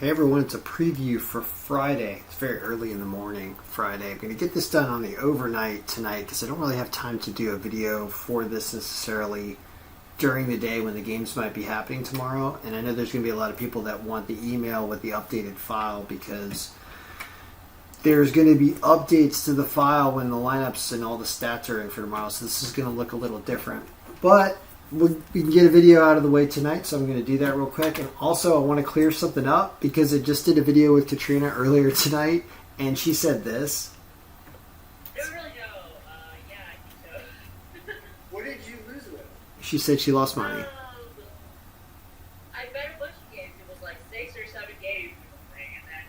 Hey everyone, it's a preview for Friday. It's very early in the morning, Friday. I'm going to get this done on the overnight tonight because I don't really have time to do a video for this necessarily during the day when the games might be happening tomorrow. And I know there's going to be a lot of people that want the email with the updated file because there's going to be updates to the file when the lineups and all the stats are in for tomorrow. So this is going to look a little different. But we can get a video out of the way tonight, so I'm going to do that real quick. And also, I want to clear something up because I just did a video with Katrina earlier tonight, and she said this. I don't really know. Yeah, I think so. What did you lose with? She said she lost money. I bet a bunch of games. It was like 6 or 7 games or something, and then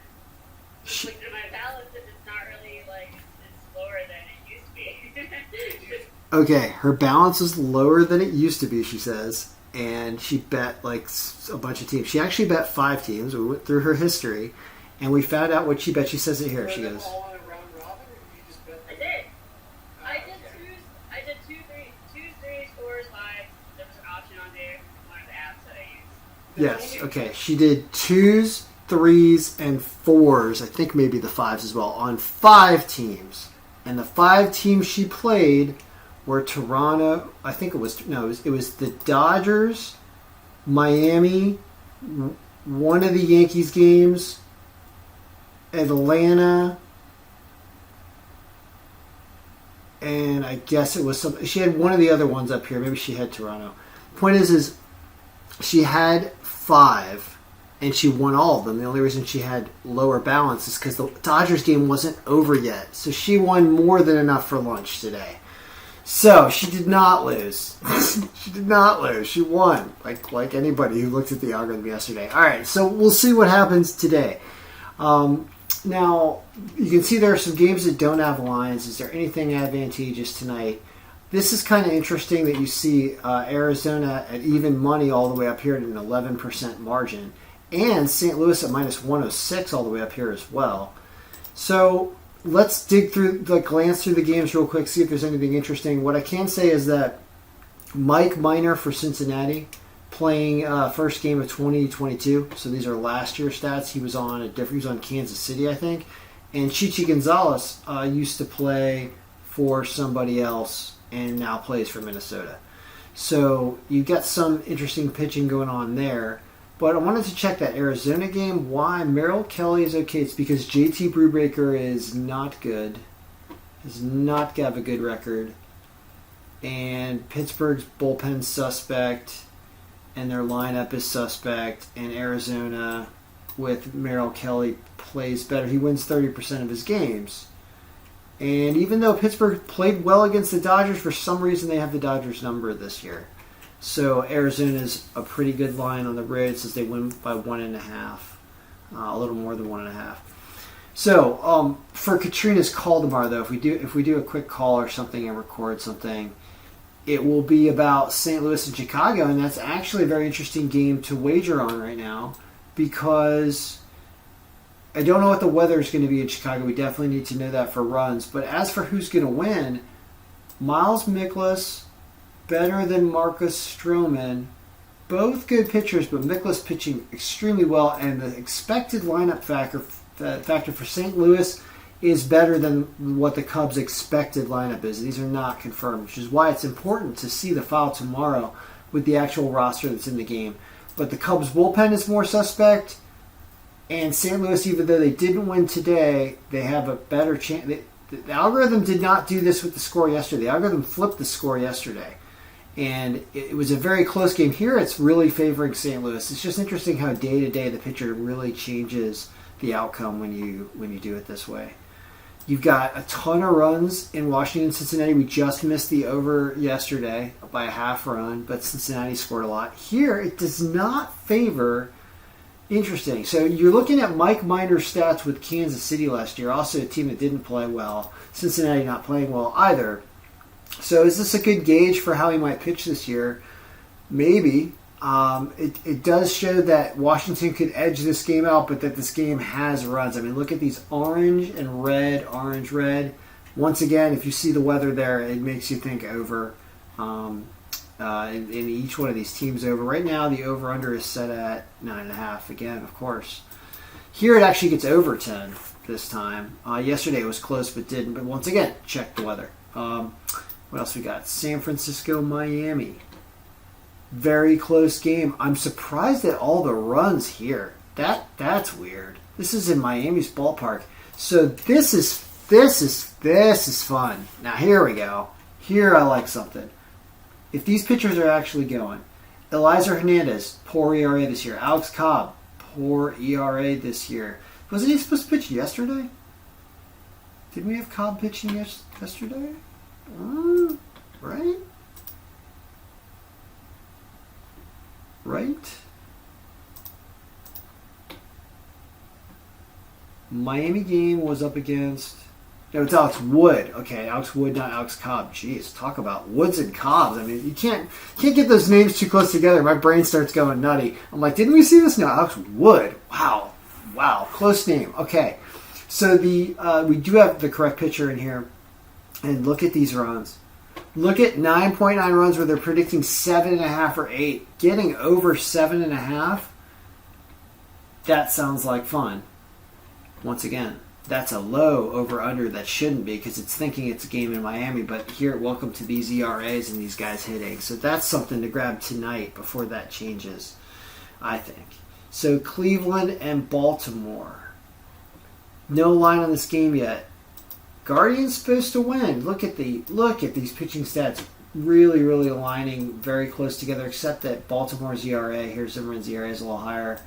just looked at my balance, and it's not really like it's lower than it used to be. Okay, her balance is lower than it used to be, she says, and she bet like a bunch of teams. She actually bet 5 teams. We went through her history, and we found out what she bet. She says it here. She goes. All in a round robin, or you just bet? I did. I did two, three, 4s, 5. There was an option on there. One of the apps that I use. Yes, okay. She did 2s, 3s, and 4s. I think maybe the 5s as well on 5 teams, and the 5 teams she played were Toronto. I think it was the Dodgers, Miami, one of the Yankees games, Atlanta, and I guess it was some. She had one of the other ones up here. Maybe she had Toronto. Point is she had 5, and she won all of them. The only reason she had lower balance is because the Dodgers game wasn't over yet. So she won more than enough for lunch today. So she did not lose. She did not lose. She won, like anybody who looked at the algorithm yesterday. All right, so we'll see what happens today. Now, you can see there are some games that don't have lines. Is there anything advantageous tonight? This is kind of interesting that you see Arizona at even money all the way up here at an 11% margin, and St. Louis at minus 106 all the way up here as well. So let's glance through the games real quick, see if there's anything interesting. What I can say is that Mike Minor for Cincinnati playing first game of 2022. So these are last year stats. He was on Kansas City, I think. And Chichi Gonzalez used to play for somebody else and now plays for Minnesota. So you got some interesting pitching going on there. But I wanted to check that Arizona game. Why? Merrill Kelly is okay. It's because JT Brubaker is not good. Does not have a good record. And Pittsburgh's bullpen suspect. And their lineup is suspect. And Arizona, with Merrill Kelly, plays better. He wins 30% of his games. And even though Pittsburgh played well against the Dodgers, for some reason they have the Dodgers number this year. So Arizona's a pretty good line on the road since they win by 1.5, a little more than 1.5. So for Katrina's call tomorrow, though, if we do a quick call or something and record something, it will be about St. Louis and Chicago, and that's actually a very interesting game to wager on right now because I don't know what the weather is going to be in Chicago. We definitely need to know that for runs. But as for who's going to win, Miles Mikolas better than Marcus Stroman. Both good pitchers, but Mikolas pitching extremely well, and the expected lineup factor for St. Louis is better than what the Cubs' expected lineup is. These are not confirmed, which is why it's important to see the file tomorrow with the actual roster that's in the game. But the Cubs' bullpen is more suspect, and St. Louis, even though they didn't win today, they have a better chance. The algorithm did not do this with the score yesterday. The algorithm flipped the score yesterday. And it was a very close game. Here it's really favoring St. Louis. It's just interesting how day-to-day the pitcher really changes the outcome when you do it this way. You've got a ton of runs in Washington and Cincinnati. We just missed the over yesterday by a half run, but Cincinnati scored a lot. Here it does not favor. Interesting. So you're looking at Mike Minor's stats with Kansas City last year, also a team that didn't play well. Cincinnati not playing well either. So is this a good gauge for how he might pitch this year? Maybe. It does show that Washington could edge this game out, but that this game has runs. I mean, look at these orange, red. Once again, if you see the weather there, it makes you think over. in each one of these teams over. Right now, the over-under is set at 9.5 again, of course. Here it actually gets over 10 this time. Yesterday it was close but didn't. But once again, check the weather. What else we got? San Francisco, Miami. Very close game. I'm surprised at all the runs here. That's weird. This is in Miami's ballpark. So this is fun. Now here we go. Here I like something. If these pitchers are actually going, Eliza Hernandez, poor ERA this year. Alex Cobb, poor ERA this year. Wasn't he supposed to pitch yesterday? Didn't we have Cobb pitching yesterday? Right? Right? Miami game was up against... No, it's Alex Wood. Okay, Alex Wood, not Alex Cobb. Jeez, talk about Woods and Cobbs. I mean, you can't get those names too close together. My brain starts going nutty. I'm like, didn't we see this? No, Alex Wood. Wow, close name. Okay, so we do have the correct pitcher in here, and look at these runs. Look at 9.9 runs where they're predicting 7.5 or 8. Getting over 7.5. That sounds like fun. Once again, that's a low over-under that shouldn't be because it's thinking it's a game in Miami, but here, welcome to these ERAs and these guys hitting. So that's something to grab tonight before that changes, I think. So Cleveland and Baltimore. No line on this game yet. Guardians supposed to win. Look at these pitching stats. Really, really aligning very close together, except that Baltimore's ERA, here's Zimmerman's ERA, is a little higher.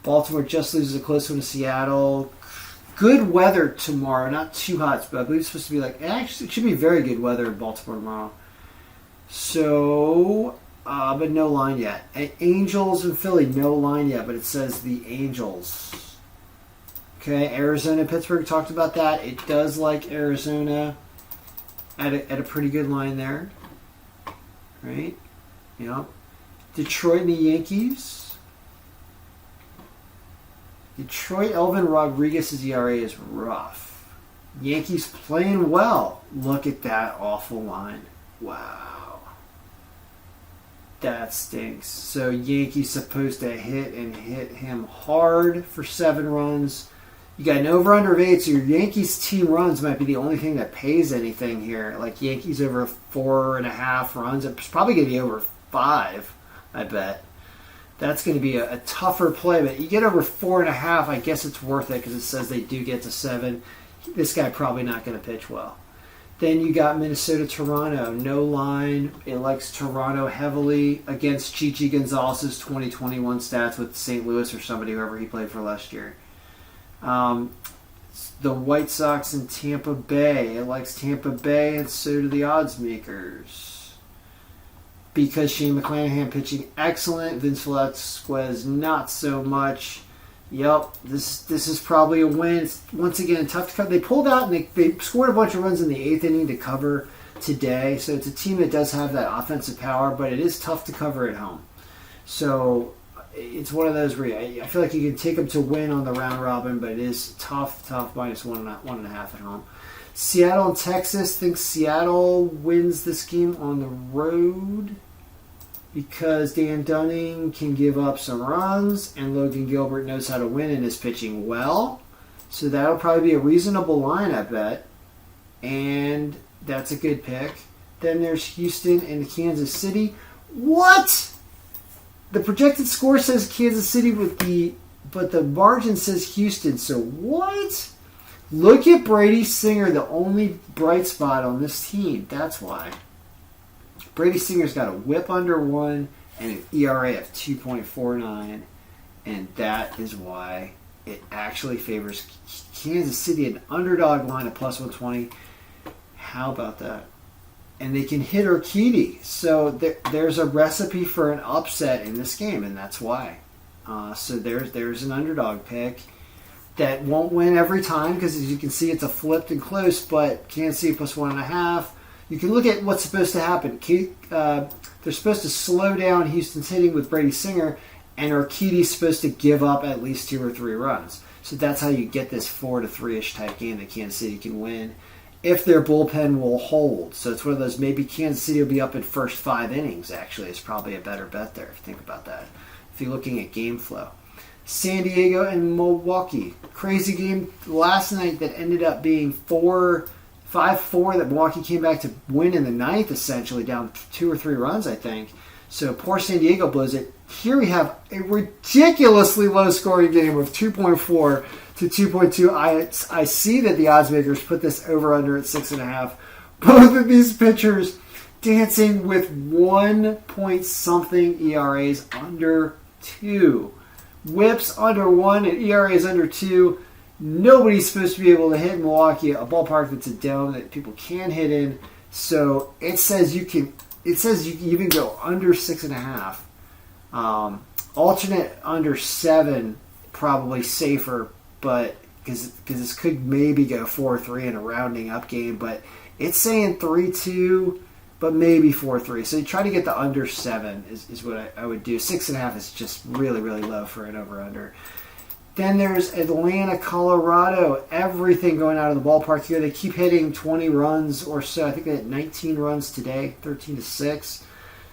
Baltimore just loses a close one to Seattle. Good weather tomorrow. Not too hot, but I believe it's supposed to be actually, it should be very good weather in Baltimore tomorrow. So, but no line yet. Angels and Philly, no line yet, but it says the Angels. Okay, Arizona, Pittsburgh, talked about that. It does like Arizona at a pretty good line there. Right? Yep. Detroit and the Yankees. Detroit, Elvin Rodriguez's ERA is rough. Yankees playing well. Look at that awful line. Wow. That stinks. So Yankees supposed to hit him hard for 7 runs. You got an over-under of 8, so your Yankees team runs might be the only thing that pays anything here. Like Yankees over 4.5 runs. It's probably going to be over 5, I bet. That's going to be a tougher play, but you get over 4.5, I guess it's worth it because it says they do get to 7. This guy probably not going to pitch well. Then you got Minnesota, Toronto. No line. It likes Toronto heavily against Chichi Gonzalez's 2021 stats with St. Louis or somebody, whoever he played for last year. The White Sox and Tampa Bay. It likes Tampa Bay, and so do the odds makers. Because Shane McClanahan pitching excellent, Vince Velasquez not so much. Yep, this is probably a win. It's, once again, tough to cover. They pulled out and they scored a bunch of runs in the 8th inning to cover today. So it's a team that does have that offensive power, but it is tough to cover at home. So it's one of those where I feel like you can take them to win on the round robin, but it is tough, minus 1.5 at home. Seattle and Texas. Think Seattle wins this game on the road because Dan Dunning can give up some runs and Logan Gilbert knows how to win and is pitching well. So that'll probably be a reasonable line, I bet. And that's a good pick. Then there's Houston and Kansas City. What? The projected score says Kansas City but the margin says Houston. So what? Look at Brady Singer, the only bright spot on this team. That's why. Brady Singer's got a whip under 1 and an ERA of 2.49, and that is why it actually favors Kansas City, an underdog line of plus 120. How about that? And they can hit Urquidy. So there's a recipe for an upset in this game, and that's why. So there's an underdog pick that won't win every time because, as you can see, it's a flipped and close, but Kansas City plus 1.5. You can look at what's supposed to happen. They're supposed to slow down Houston's hitting with Brady Singer, and Urquidy's supposed to give up at least 2 or 3 runs. So that's how you get this 4-3-ish type game that Kansas City can win if their bullpen will hold. So it's one of those, maybe Kansas City will be up in first 5 innings, actually. It's probably a better bet there if you think about that, if you're looking at game flow. San Diego and Milwaukee. Crazy game last night that ended up being 5-4 that Milwaukee came back to win in the ninth, essentially, down 2 or 3 runs, I think. So poor San Diego blows it. Here we have a ridiculously low-scoring game of 2.4 to 2.2. I see that the odds makers put this over-under at 6.5. Both of these pitchers dancing with 1-point-something ERAs under 2. Whips under 1 and ERAs under 2. Nobody's supposed to be able to hit in Milwaukee, a ballpark that's a dome that people can hit in. So it says you can even go under 6.5. Alternate under 7, probably safer, but because this could maybe go 4-3 in a rounding up game, but it's saying 3-2, but maybe 4-3. So you try to get the under 7 is what I would do. 6.5 is just really, really low for an over-under. Then there's Atlanta, Colorado. Everything going out of the ballpark here. They keep hitting 20 runs or so. I think they had 19 runs today, 13-6.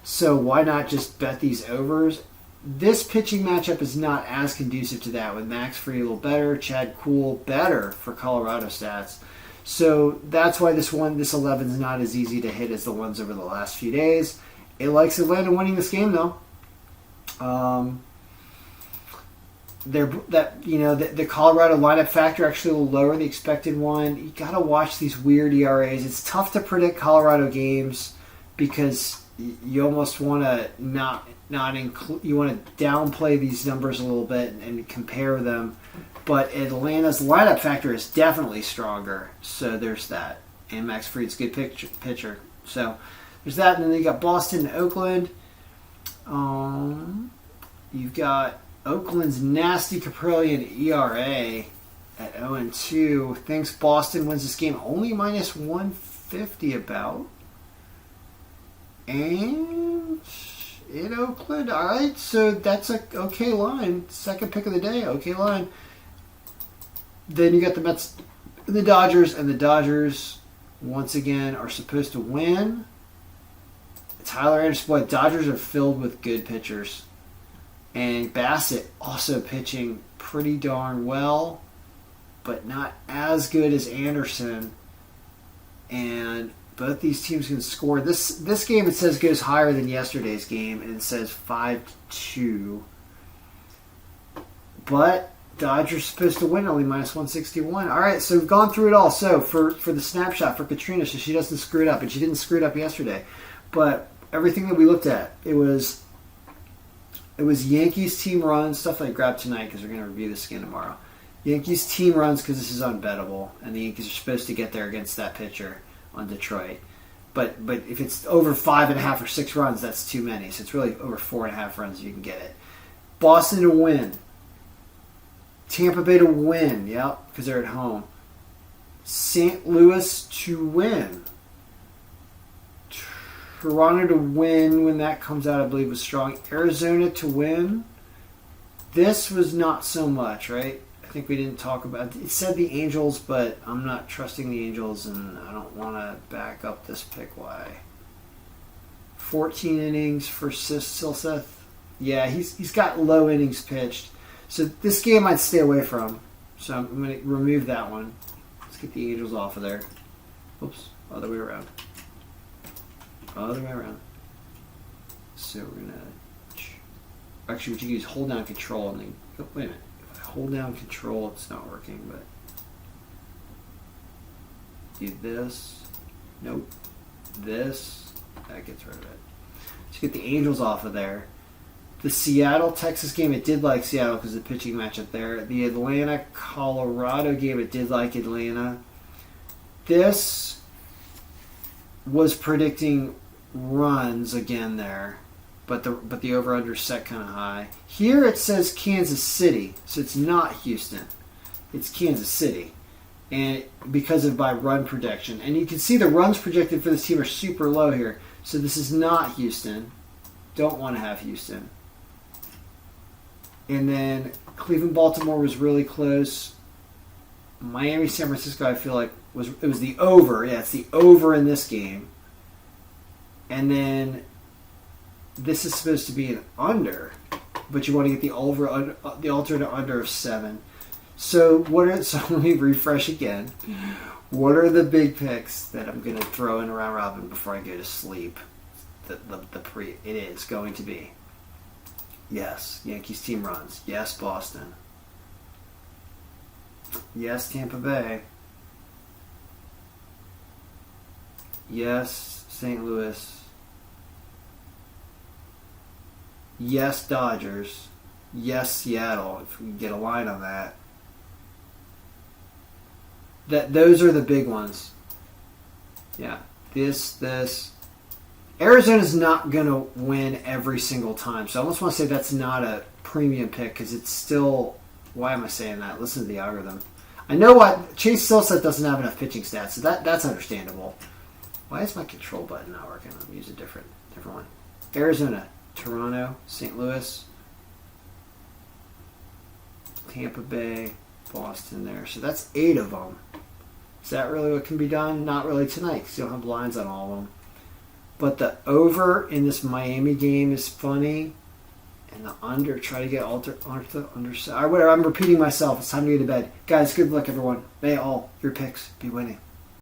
So why not just bet these overs? This pitching matchup is not as conducive to that, with Max Fried a little better, Chad Kuhl better for Colorado stats. So that's why this 11 is not as easy to hit as the ones over the last few days. It likes Atlanta winning this game though. The Colorado lineup factor actually a little lower than the expected one. You got to watch these weird ERAs. It's tough to predict Colorado games because you almost want to not include. You want to downplay these numbers a little bit and compare them. But Atlanta's lineup factor is definitely stronger. So there's that. And Max Fried's a good pitcher. So there's that. And then you got Boston and Oakland. You've got Oakland's nasty Caprillion ERA at 0-2. Thinks Boston wins this game only minus 150 about. And in Oakland, all right, so that's a okay line. Second pick of the day, okay line. Then you got the Mets and the Dodgers, once again, are supposed to win. Tyler Anderson, boy, Dodgers are filled with good pitchers. And Bassett also pitching pretty darn well, but not as good as Anderson. And both these teams can score. This game, it says, goes higher than yesterday's game, and it says 5-2. But Dodgers supposed to win, only minus 161. All right, so we've gone through it all. So for the snapshot for Katrina, so she doesn't screw it up, and she didn't screw it up yesterday. But everything that we looked at, it was Yankees team runs, stuff I grabbed tonight because we're going to review this again tomorrow. Yankees team runs because this is unbettable, and the Yankees are supposed to get there against that pitcher on Detroit. But if it's over 5.5 or 6 runs, that's too many. So it's really over 4.5 runs you can get it. Boston to win. Tampa Bay to win, yep, because they're at home. St. Louis to win. Toronto to win when that comes out, I believe, was strong. Arizona to win. This was not so much, right? I think we didn't talk about it. It said the Angels, but I'm not trusting the Angels, and I don't want to back up this pick. Why? 14 innings for Silseth. Yeah, he's got low innings pitched. So this game I'd stay away from. So I'm going to remove that one. Let's get the Angels off of there. Oops, other way around. Other way around. So we're going to... Actually, what you can use hold down control and then... Oh, wait a minute. If I hold down control, it's not working, but... Do this. Nope. This. That gets rid of it. Let's get the Angels off of there. The Seattle-Texas game, it did like Seattle because of the pitching matchup there. The Atlanta-Colorado game, it did like Atlanta. This was predicting runs again there, but the over-under set kind of high. Here it says Kansas City, so it's not Houston. It's Kansas City, and because of my run projection. And you can see the runs projected for this team are super low here, so this is not Houston. Don't want to have Houston. And then Cleveland-Baltimore was really close. Miami-San Francisco, I feel like, it was the over. Yeah, it's the over in this game. And then this is supposed to be an under. but you want to get the the alternate under of 7. So so let me refresh again. What are the big picks that I'm going to throw in a round robin before I go to sleep? It is going to be, yes, Yankees team runs. Yes, Boston. Yes, Tampa Bay. Yes, St. Louis. Yes, Dodgers. Yes, Seattle, if we can get a line on that. Those are the big ones. Yeah. This. Arizona's not going to win every single time. So I almost want to say that's not a premium pick because it's still... Why am I saying that? Listen to the algorithm. I know what... Chase Silseth doesn't have enough pitching stats, so that's understandable. Why is my control button not working? Let me use a different one. Arizona, Toronto, St. Louis, Tampa Bay, Boston there. So that's 8 of them. Is that really what can be done? Not really tonight because you don't have lines on all of them. But the over in this Miami game is funny. And the under, try to get under. Whatever, I'm repeating myself. It's time to go to bed. Guys, good luck, everyone. May all your picks be winning.